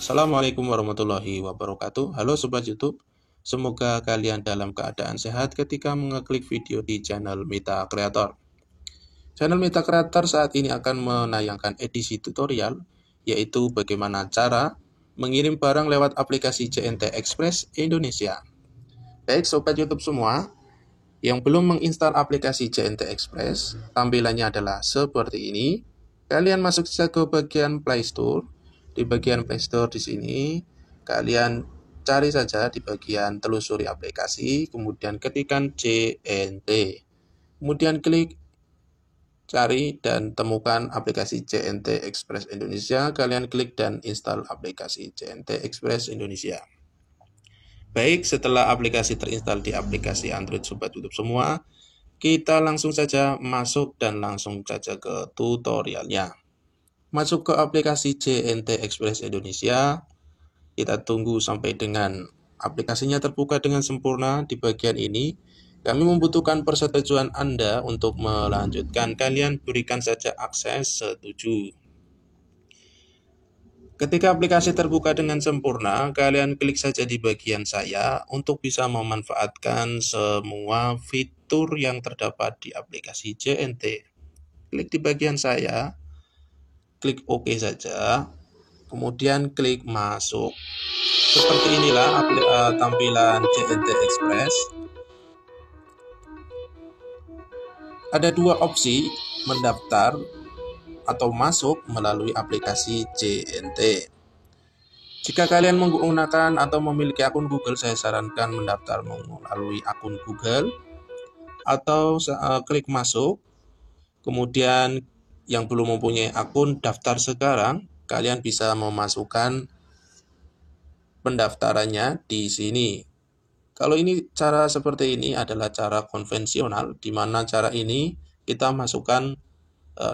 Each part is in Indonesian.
Assalamualaikum warahmatullahi wabarakatuh. Halo Sobat YouTube, semoga kalian dalam keadaan sehat ketika mengeklik video di channel Mita Creator. Channel Mita Creator saat ini akan menayangkan edisi tutorial, yaitu bagaimana cara mengirim barang lewat aplikasi JNT Express Indonesia. Baik Sobat YouTube semua, yang belum menginstal aplikasi JNT Express, tampilannya adalah seperti ini. Kalian masuk saja ke bagian Play Store. Di bagian Play Store di sini, kalian cari saja di bagian telusuri aplikasi, kemudian ketikkan JNT. Kemudian klik cari dan temukan aplikasi JNT Express Indonesia. Kalian klik dan install aplikasi JNT Express Indonesia. Baik, setelah aplikasi terinstall di aplikasi Android Sobat YouTube semua, kita langsung saja masuk dan langsung saja ke tutorialnya. Masuk ke aplikasi JNT Express Indonesia, kita tunggu sampai dengan aplikasinya terbuka dengan sempurna. Di bagian ini, kami membutuhkan persetujuan Anda untuk melanjutkan. Kalian berikan saja akses setuju. Ketika aplikasi terbuka dengan sempurna, kalian klik saja di bagian saya untuk bisa memanfaatkan semua fitur yang terdapat di aplikasi JNT. Klik di bagian saya, klik OK saja, kemudian klik masuk. Seperti inilah tampilan JNT Express. Ada dua opsi, mendaftar atau masuk melalui aplikasi JNT. Jika kalian menggunakan atau memiliki akun Google, saya sarankan mendaftar melalui akun Google atau klik masuk. Kemudian yang belum mempunyai akun, daftar sekarang. Kalian bisa memasukkan pendaftarannya di sini. Kalau ini cara seperti ini adalah cara konvensional, di mana cara ini kita masukkan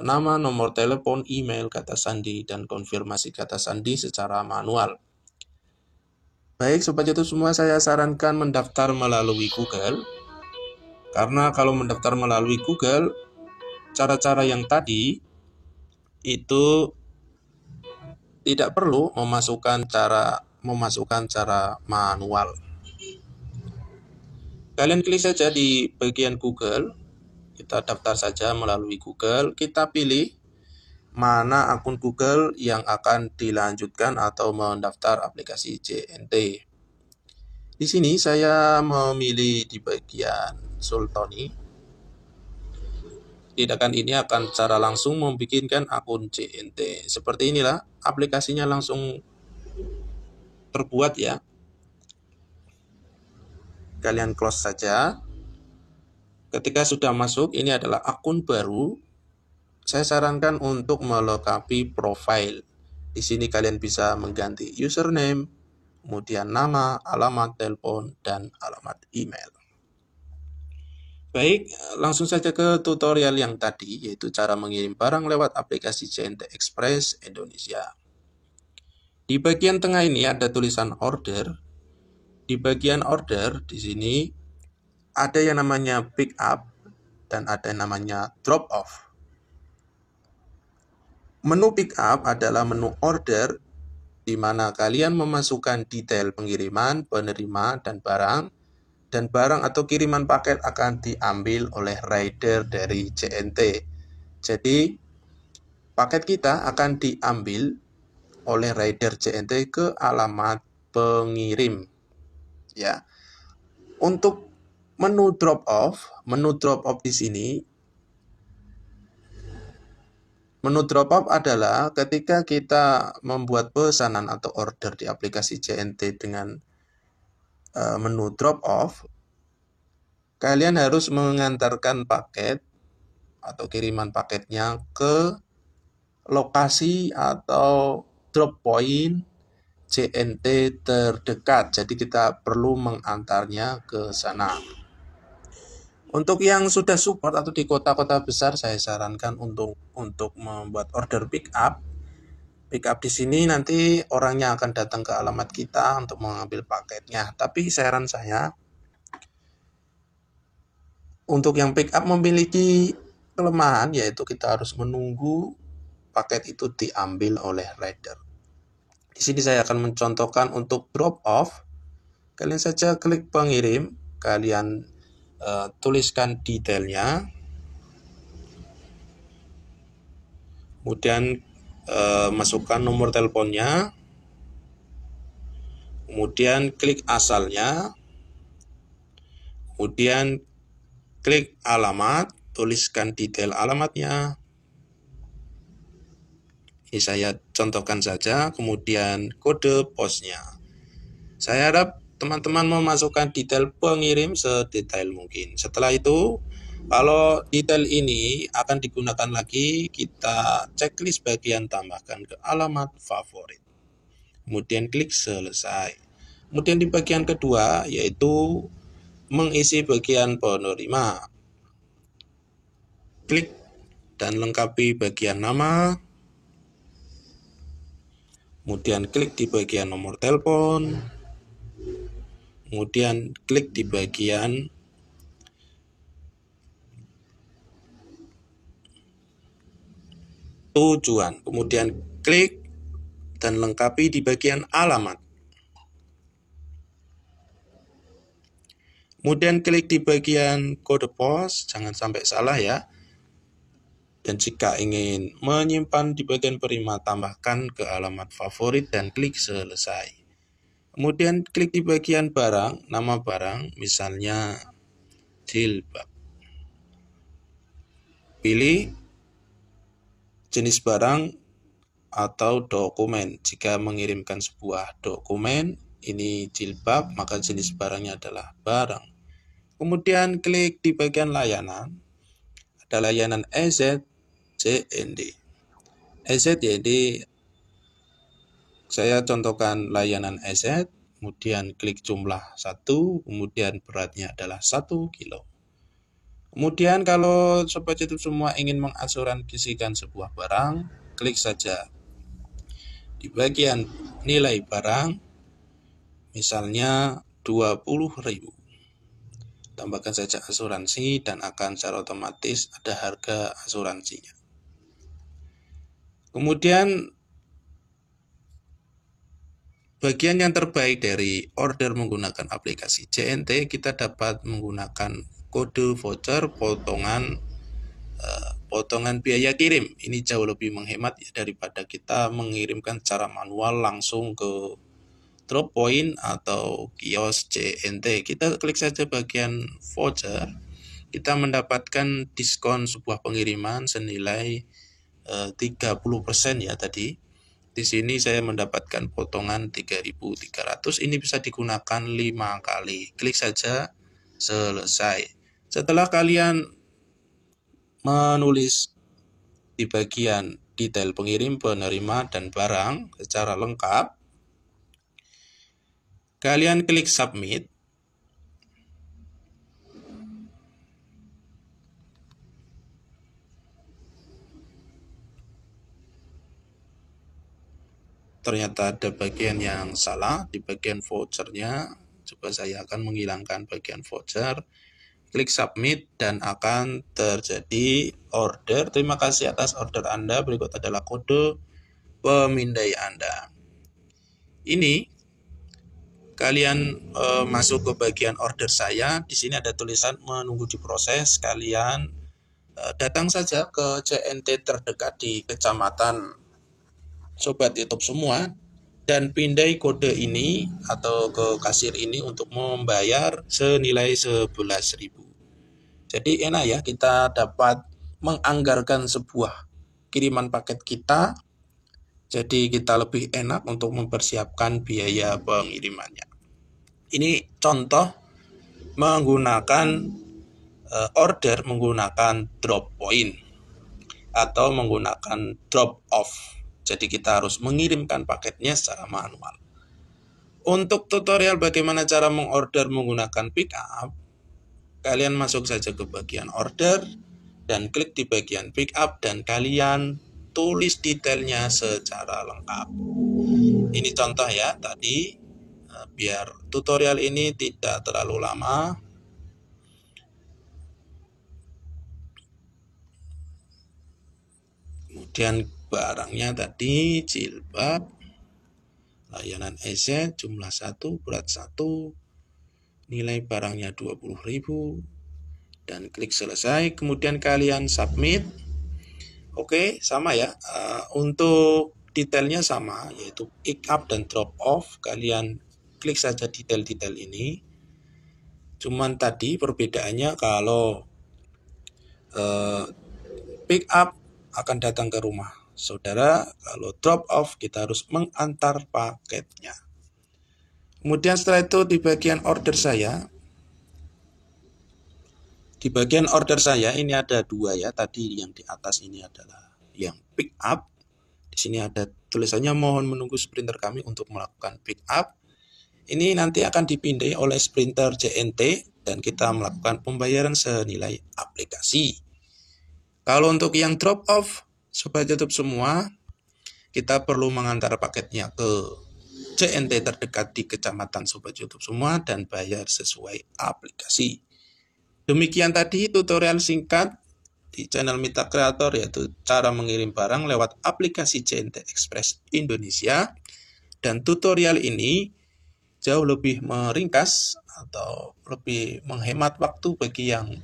nama, nomor telepon, email, kata sandi, dan konfirmasi kata sandi secara manual. Baik Sobat YouTube semua, saya sarankan mendaftar melalui Google, karena kalau mendaftar melalui Google, cara-cara yang tadi itu tidak perlu memasukkan cara manual. Kalian klik saja di bagian Google, kita daftar saja melalui Google, kita pilih mana akun Google yang akan dilanjutkan atau mendaftar aplikasi JNT. Di sini saya memilih di bagian Sultoni. Tindakan ini akan secara langsung membikinkan akun JNT. Seperti inilah aplikasinya langsung terbuat ya. Kalian close saja. Ketika sudah masuk, ini adalah akun baru. Saya sarankan untuk melengkapi profile. Di sini kalian bisa mengganti username, kemudian nama, alamat telepon, dan alamat email. Baik, langsung saja ke tutorial yang tadi, yaitu cara mengirim barang lewat aplikasi JNT Express Indonesia. Di bagian tengah ini ada tulisan order. Di bagian order di sini ada yang namanya pick up dan ada yang namanya drop off. Menu pick up adalah menu order di mana kalian memasukkan detail pengiriman, penerima, dan barang atau kiriman paket akan diambil oleh rider dari JNT. Jadi paket kita akan diambil oleh rider JNT ke alamat pengirim. Ya. Untuk menu drop off di sini, menu drop off adalah ketika kita membuat pesanan atau order di aplikasi JNT dengan menu drop off, kalian harus mengantarkan paket atau kiriman paketnya ke lokasi atau drop point JNT terdekat. Jadi kita perlu mengantarnya ke sana. Untuk yang sudah support atau di kota-kota besar, saya sarankan untuk membuat order pick up. Pick up di sini nanti orangnya akan datang ke alamat kita untuk mengambil paketnya. Tapi saran saya, untuk yang pick up memiliki kelemahan, yaitu kita harus menunggu paket itu diambil oleh rider. Di sini saya akan mencontohkan untuk drop off. Kalian saja klik pengirim, kalian tuliskan detailnya, kemudian masukkan nomor teleponnya, kemudian klik asalnya, kemudian klik alamat, tuliskan detail alamatnya. Ini saya contohkan saja, kemudian kode posnya. Saya harap teman-teman memasukkan detail pengirim sedetail mungkin. Setelah itu, kalau detail ini akan digunakan lagi, kita checklist bagian tambahkan ke alamat favorit. Kemudian klik selesai. Kemudian di bagian kedua, yaitu mengisi bagian penerima. Klik dan lengkapi bagian nama. Kemudian klik di bagian nomor telepon. Kemudian klik di bagian tujuan. Kemudian klik dan lengkapi di bagian alamat. Kemudian klik di bagian kode pos, jangan sampai salah ya. Dan jika ingin menyimpan di bagian penerima, tambahkan ke alamat favorit dan klik selesai. Kemudian klik di bagian barang, nama barang, misalnya jilbab. Pilih jenis barang atau dokumen. Jika mengirimkan sebuah dokumen, ini jilbab, maka jenis barangnya adalah barang. Kemudian klik di bagian layanan, ada layanan EZJND. EZJND, saya contohkan layanan EZ, kemudian klik jumlah 1, kemudian beratnya adalah 1 kilo. Kemudian kalau Sobat YouTube semua ingin mengasuransikan sebuah barang, klik saja di bagian nilai barang, misalnya 20.000. Tambahkan saja asuransi dan akan secara otomatis ada harga asuransinya. Kemudian bagian yang terbaik dari order menggunakan aplikasi JNT, kita dapat menggunakan kode voucher potongan biaya kirim. Ini jauh lebih menghemat ya, daripada kita mengirimkan secara manual langsung ke drop point atau kios JNT. Kita klik saja bagian voucher, kita mendapatkan diskon sebuah pengiriman senilai 30% ya tadi. Di sini saya mendapatkan potongan 3.300. Ini bisa digunakan 5 kali. Klik saja selesai. Setelah kalian menulis di bagian detail pengirim, penerima, dan barang secara lengkap, kalian klik submit. Ternyata ada bagian yang salah di bagian vouchernya. Coba saya akan menghilangkan bagian voucher. Klik submit dan akan terjadi order. Terima kasih atas order Anda. Berikut adalah kode pemindai Anda. Ini kalian masuk ke bagian order saya. Di sini ada tulisan menunggu diproses. Kalian datang saja ke JNT terdekat di kecamatan Sobat YouTube semua dan pindai kode ini atau ke kasir ini untuk membayar senilai 11.000. Jadi enak ya, kita dapat menganggarkan sebuah kiriman paket kita. Jadi kita lebih enak untuk mempersiapkan biaya pengirimannya. Ini contoh menggunakan order menggunakan drop point atau menggunakan drop off. Jadi kita harus mengirimkan paketnya secara manual. Untuk tutorial bagaimana cara mengorder menggunakan pick up, kalian masuk saja ke bagian order dan klik di bagian pick up dan kalian tulis detailnya secara lengkap. Ini contoh ya tadi, biar tutorial ini tidak terlalu lama. Kemudian barangnya tadi jilbab, layanan EZ, jumlah 1, berat 1, nilai barangnya 20.000, dan klik selesai. Kemudian kalian submit. Oke, sama ya. Untuk detailnya sama, yaitu pick up dan drop off. Kalian klik saja detail-detail ini. Cuman tadi perbedaannya kalau pick up akan datang ke rumah saudara, kalau drop off kita harus mengantar paketnya. Kemudian setelah itu di bagian order saya, ini ada dua ya. Tadi yang di atas ini adalah yang pick up. Di sini ada tulisannya mohon menunggu sprinter kami untuk melakukan pick up. Ini nanti akan dipindai oleh sprinter JNT dan kita melakukan pembayaran senilai aplikasi. Kalau untuk yang drop off, Sobat YouTube semua, kita perlu mengantar paketnya ke JNT terdekat di kecamatan Sobat YouTube semua dan bayar sesuai aplikasi. Demikian tadi tutorial singkat di channel Mita Creator, yaitu cara mengirim barang lewat aplikasi JNT Express Indonesia. Dan tutorial ini jauh lebih meringkas atau lebih menghemat waktu bagi yang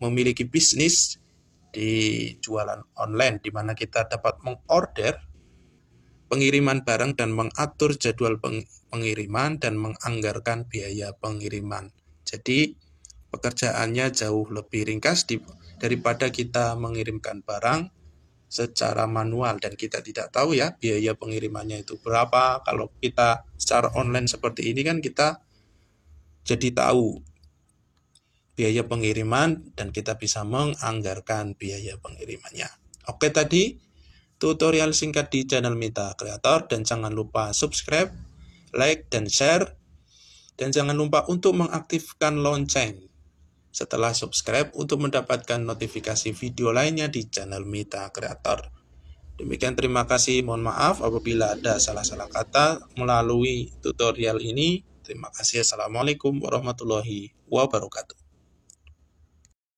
memiliki bisnis di jualan online, di mana kita dapat mengorder pengiriman barang dan mengatur jadwal pengiriman dan menganggarkan biaya pengiriman. Jadi pekerjaannya jauh lebih ringkas daripada kita mengirimkan barang secara manual dan kita tidak tahu ya biaya pengirimannya itu berapa. Kalau kita secara online seperti ini kan kita jadi tahu biaya pengiriman dan kita bisa menganggarkan biaya pengirimannya. Oke, tadi tutorial singkat di channel Mita Creator, dan jangan lupa subscribe, like, dan share, dan jangan lupa untuk mengaktifkan lonceng setelah subscribe untuk mendapatkan notifikasi video lainnya di channel Mita Creator. Demikian, terima kasih. Mohon maaf apabila ada salah-salah kata melalui tutorial ini. Terima kasih. Assalamualaikum warahmatullahi wabarakatuh.